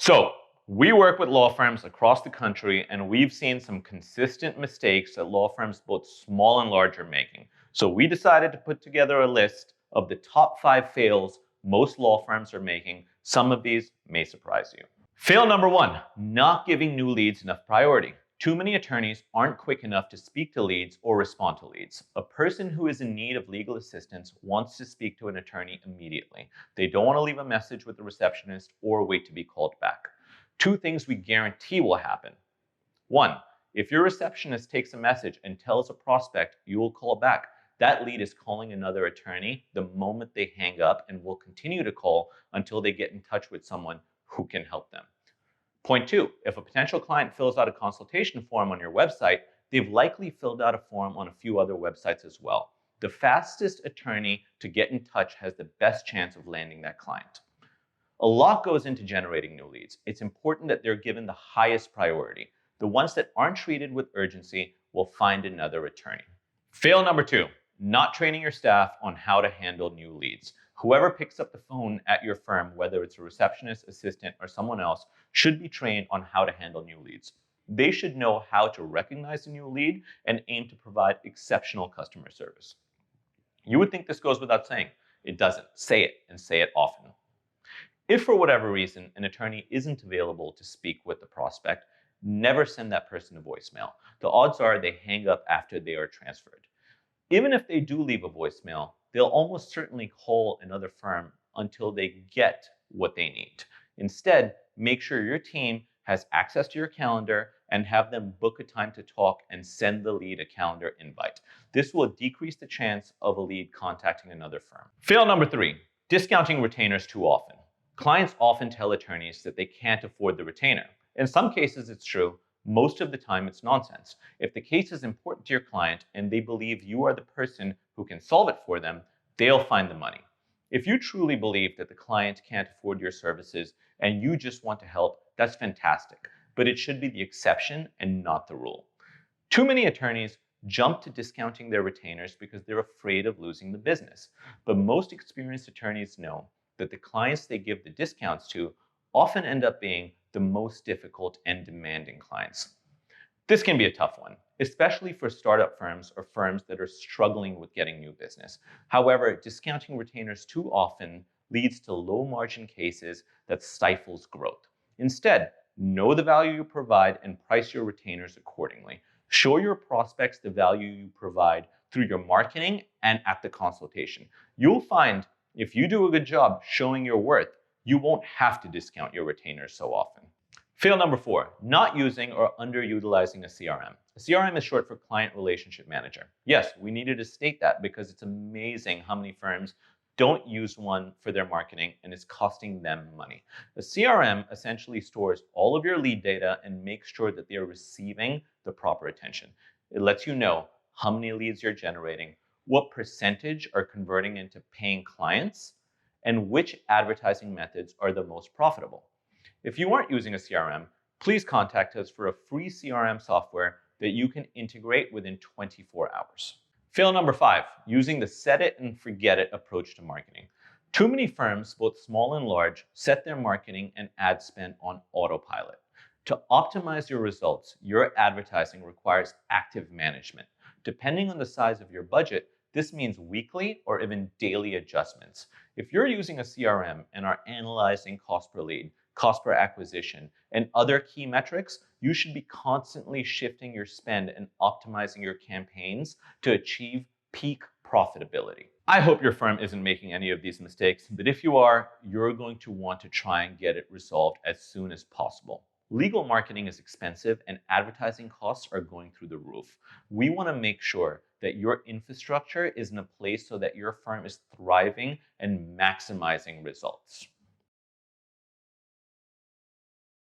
So we work with law firms across the country, and we've seen some consistent mistakes that law firms, both small and large, are making. So we decided to put together a list of the top 5 fails most law firms are making. Some of these may surprise you. Fail number 1, not giving new leads enough priority. Too many attorneys aren't quick enough to speak to leads or respond to leads. A person who is in need of legal assistance wants to speak to an attorney immediately. They don't want to leave a message with the receptionist or wait to be called back. 2 things we guarantee will happen. 1, if your receptionist takes a message and tells a prospect you will call back, that lead is calling another attorney the moment they hang up and will continue to call until they get in touch with someone who can help them. Point 2, if a potential client fills out a consultation form on your website, they've likely filled out a form on a few other websites as well. The fastest attorney to get in touch has the best chance of landing that client. A lot goes into generating new leads. It's important that they're given the highest priority. The ones that aren't treated with urgency will find another attorney. Fail number 2, not training your staff on how to handle new leads. Whoever picks up the phone at your firm, whether it's a receptionist, assistant, or someone else, should be trained on how to handle new leads. They should know how to recognize a new lead and aim to provide exceptional customer service. You would think this goes without saying. It doesn't. Say it, and say it often. If for whatever reason an attorney isn't available to speak with the prospect, never send that person a voicemail. The odds are they hang up after they are transferred. Even if they do leave a voicemail, they'll almost certainly call another firm until they get what they need. Instead, make sure your team has access to your calendar and have them book a time to talk and send the lead a calendar invite. This will decrease the chance of a lead contacting another firm. Fail number 3, discounting retainers too often. Clients often tell attorneys that they can't afford the retainer. In some cases, it's true. Most of the time, it's nonsense. If the case is important to your client and they believe you are the person who can solve it for them, they'll find the money. If you truly believe that the client can't afford your services and you just want to help, that's fantastic. But it should be the exception and not the rule. Too many attorneys jump to discounting their retainers because they're afraid of losing the business. But most experienced attorneys know that the clients they give the discounts to often end up being the most difficult and demanding clients. This can be a tough one, especially for startup firms or firms that are struggling with getting new business. However, discounting retainers too often leads to low margin cases that stifles growth. Instead, know the value you provide and price your retainers accordingly. Show your prospects the value you provide through your marketing and at the consultation. You'll find if you do a good job showing your worth, you won't have to discount your retainers so often. Fail number 4, not using or underutilizing a CRM. A CRM is short for Client Relationship Manager. Yes, we needed to state that because it's amazing how many firms don't use one for their marketing and it's costing them money. A CRM essentially stores all of your lead data and makes sure that they are receiving the proper attention. It lets you know how many leads you're generating, what percentage are converting into paying clients, and which advertising methods are the most profitable. If you aren't using a CRM, please contact us for a free CRM software that you can integrate within 24 hours. Fail number 5, using the set it and forget it approach to marketing. Too many firms, both small and large, set their marketing and ad spend on autopilot. To optimize your results, your advertising requires active management. Depending on the size of your budget, this means weekly or even daily adjustments. If you're using a CRM and are analyzing cost per lead, cost per acquisition, and other key metrics, you should be constantly shifting your spend and optimizing your campaigns to achieve peak profitability. I hope your firm isn't making any of these mistakes, but if you are, you're going to want to try and get it resolved as soon as possible. Legal marketing is expensive and advertising costs are going through the roof. We want to make sure that your infrastructure is in a place so that your firm is thriving and maximizing results.